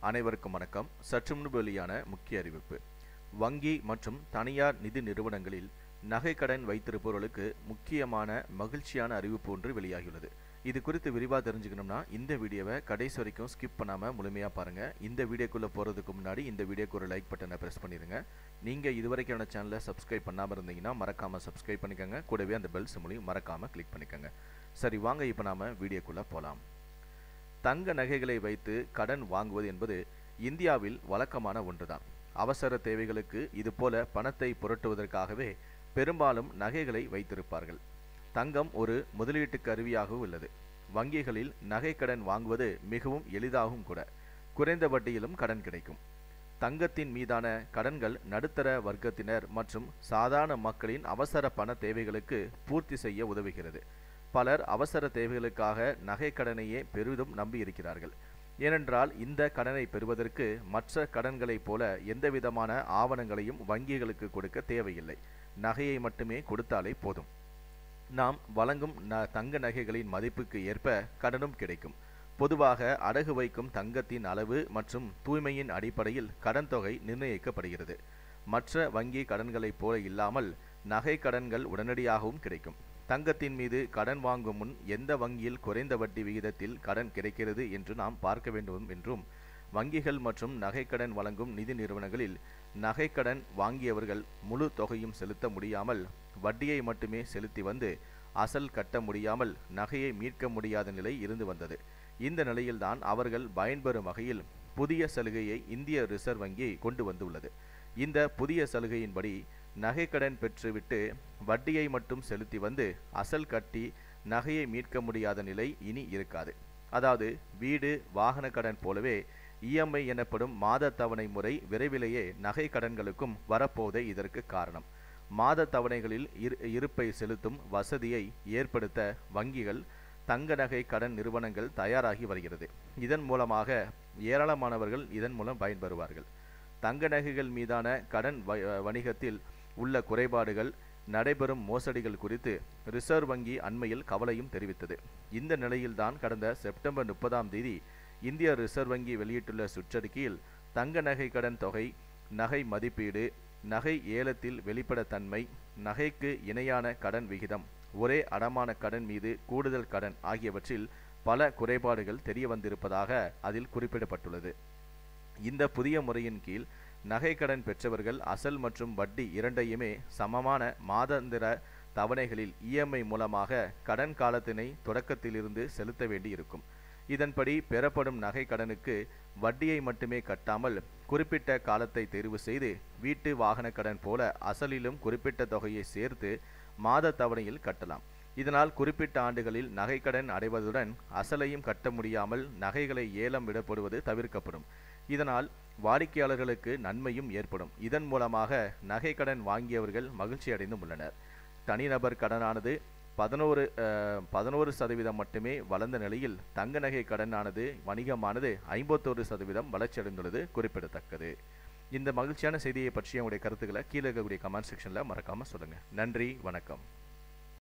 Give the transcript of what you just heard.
அனைவருக்கும் வணக்கம். சற்று முன்பு வெளியான முக்கிய அறிவிப்பு. வங்கி மற்றும் தனியார் நிதி நிறுவனங்களில் நகை கடன் வைத்திருப்பவர்களுக்கு முக்கியமான மகிழ்ச்சியான அறிவிப்பு ஒன்று வெளியாகியுள்ளது. இது குறித்து விரிவாக தெரிஞ்சுக்கணும்னா இந்த வீடியோவை கடைசி வரைக்கும் ஸ்கிப் பண்ணாமல் முழுமையாக பாருங்கள். இந்த வீடியோக்குள்ளே போகிறதுக்கு முன்னாடி இந்த வீடியோக்கு ஒரு லைக் பட்டனை ப்ரெஸ் பண்ணிடுங்க. நீங்கள் இதுவரைக்கான சேனலை சப்ஸ்கிரைப் பண்ணாமல் இருந்தீங்கன்னா மறக்காமல் சப்ஸ்கிரைப் பண்ணிக்கோங்க. கூடவே அந்த பெல் சிம்பலையும் மறக்காமல் கிளிக் பண்ணிக்கோங்க. சரி, வாங்க இப்போ நாம் வீடியோக்குள்ளே போகலாம். தங்க நகைகளை வைத்து கடன் வாங்குவது என்பது இந்தியாவில் வழக்கமான ஒன்றுதான். அவசர தேவைகளுக்கு இதுபோல பணத்தை புரட்டுவதற்காகவே பெரும்பாலும் நகைகளை வைத்திருப்பார்கள். தங்கம் ஒரு முதலீட்டு கருவியாகவும் உள்ளது. வங்கிகளில் நகை கடன் வாங்குவது மிகவும் எளிதாகவும் கூட. குறைந்த வட்டியிலும் கடன் கிடைக்கும். தங்கத்தின் மீதான கடன்கள் நடுத்தர வர்க்கத்தினர் மற்றும் சாதாரண மக்களின் அவசர பண தேவைகளுக்கு பூர்த்தி செய்ய உதவுகிறது. பலர் அவசர தேவைகளுக்காக நகை கடனையே பெரிதும் நம்பி இருக்கிறார்கள். ஏனென்றால் இந்த கடனை பெறுவதற்கு மற்ற கடன்களைப் போல எந்தவிதமான ஆவணங்களையும் வங்கிகளுக்கு கொடுக்க தேவையில்லை. நகையை மட்டுமே கொடுத்தாலே போதும். நாம் வழங்கும் தங்க நகைகளின் மதிப்புக்கு ஏற்ப கடனும் கிடைக்கும். பொதுவாக அடகு வைக்கும் தங்கத்தின் அளவு மற்றும் தூய்மையின் அடிப்படையில் கடன் தொகை நிர்ணயிக்கப்படுகிறது. மற்ற வங்கி கடன்களைப் போல இல்லாமல் நகை கடன்கள் உடனடியாகவும் கிடைக்கும். தங்கத்தின் மீது கடன் வாங்கும் முன் எந்த வங்கியில் குறைந்த வட்டி விகிதத்தில் கடன் கிடைக்கிறது என்று நாம் பார்க்க வேண்டும் என்றும், வங்கிகள் மற்றும் நகைக்கடன் வழங்கும் நிதி நிறுவனங்களில் நகைக்கடன் வாங்கியவர்கள் முழு தொகையும் செலுத்த முடியாமல் வட்டியை மட்டுமே செலுத்தி வந்து அசல் கட்ட முடியாமல் நகையை மீட்க முடியாத நிலை இருந்து வந்தது. இந்த நிலையில்தான் அவர்கள் பயன்பெறும் வகையில் புதிய சலுகையை இந்திய ரிசர்வ் வங்கி கொண்டு வந்துள்ளது. இந்த புதிய சலுகையின்படி நகைக்கடன் பெற்றுவிட்டு வட்டியை மட்டும் செலுத்தி வந்து அசல் கட்டி நகையை மீட்க முடியாத நிலை இனி இருக்காது. அதாவது வீடு வாகன கடன் போலவே இஎம்ஐ எனப்படும் மாத தவணை முறை விரைவிலேயே நகை கடன்களுக்கும் வரப்போவதே இதற்கு காரணம். மாத தவணைகளில் இருப்பை செலுத்தும் வசதியை ஏற்படுத்த வங்கிகள், தங்க நகை கடன் நிறுவனங்கள் தயாராகி வருகிறது. இதன் மூலமாக ஏராளமானவர்கள் இதன் மூலம் பயன்பெறுவார்கள். தங்க நகைகள் மீதான கடன் வணிகத்தில் உள்ள குறைபாடுகள், நடைபெறும் மோசடிகள் குறித்து ரிசர்வ் வங்கி அண்மையில் கவலையும் தெரிவித்தது. இந்த நிலையில்தான் கடந்த செப்டம்பர் 30 இந்திய ரிசர்வ் வங்கி வெளியிட்டுள்ள சுற்றறிக்கையில் தங்க நகை கடன் தொகை, நகை மதிப்பீடு, நகை ஏலத்தில் வெளிப்படைத்தன்மை, நகைக்கு இணையான கடன் விகிதம், ஒரே அடமான கடன் மீது கூடுதல் கடன் ஆகியவற்றில் பல குறைபாடுகள் தெரிய வந்திருப்பதாக அதில் குறிப்பிடப்பட்டுள்ளது. இந்த புதிய முறையின் கீழ் நகை கடன் பெற்றவர்கள் அசல் மற்றும் வட்டி இரண்டையுமே சமமான மாதாந்திர தவணைகளில் இஎம்ஐ மூலமாக கடன் காலத்தினை தொடக்கத்திலிருந்து செலுத்த வேண்டி இருக்கும். இதன்படி பெறப்படும் நகை கடனுக்கு வட்டியை மட்டுமே கட்டாமல் குறிப்பிட்ட காலத்தை தேர்வு செய்து வீட்டு வாகன கடன் போல அசலிலும் குறிப்பிட்ட தொகையை சேர்த்து மாத தவணையில் கட்டலாம். இதனால் குறிப்பிட்ட ஆண்டுகளில் நகைக்கடன் அடைவதுடன் அசலையும் கட்ட முடியாமல் நகைகளை ஏலம் விடப்படுவது தவிர்க்கப்படும். இதனால் வாடிக்கையாளர்களுக்கு நன்மையும் ஏற்படும். இதன் மூலமாக நகை கடன் வாங்கியவர்கள் மகிழ்ச்சி அடைந்தும் உள்ளனர். தனிநபர் கடனானது 11% மட்டுமே வளர்ந்த நிலையில் தங்க நகை கடனானது வணிகமானது 51% வளர்ச்சியடைந்துள்ளது குறிப்பிடத்தக்கது. இந்த மகிழ்ச்சியான செய்தியை பற்றிய உங்களுடைய கருத்துக்களை கீழே இருக்கக்கூடிய கமெண்ட் செக்ஷனில் மறக்காமல் சொல்லுங்கள். நன்றி, வணக்கம்.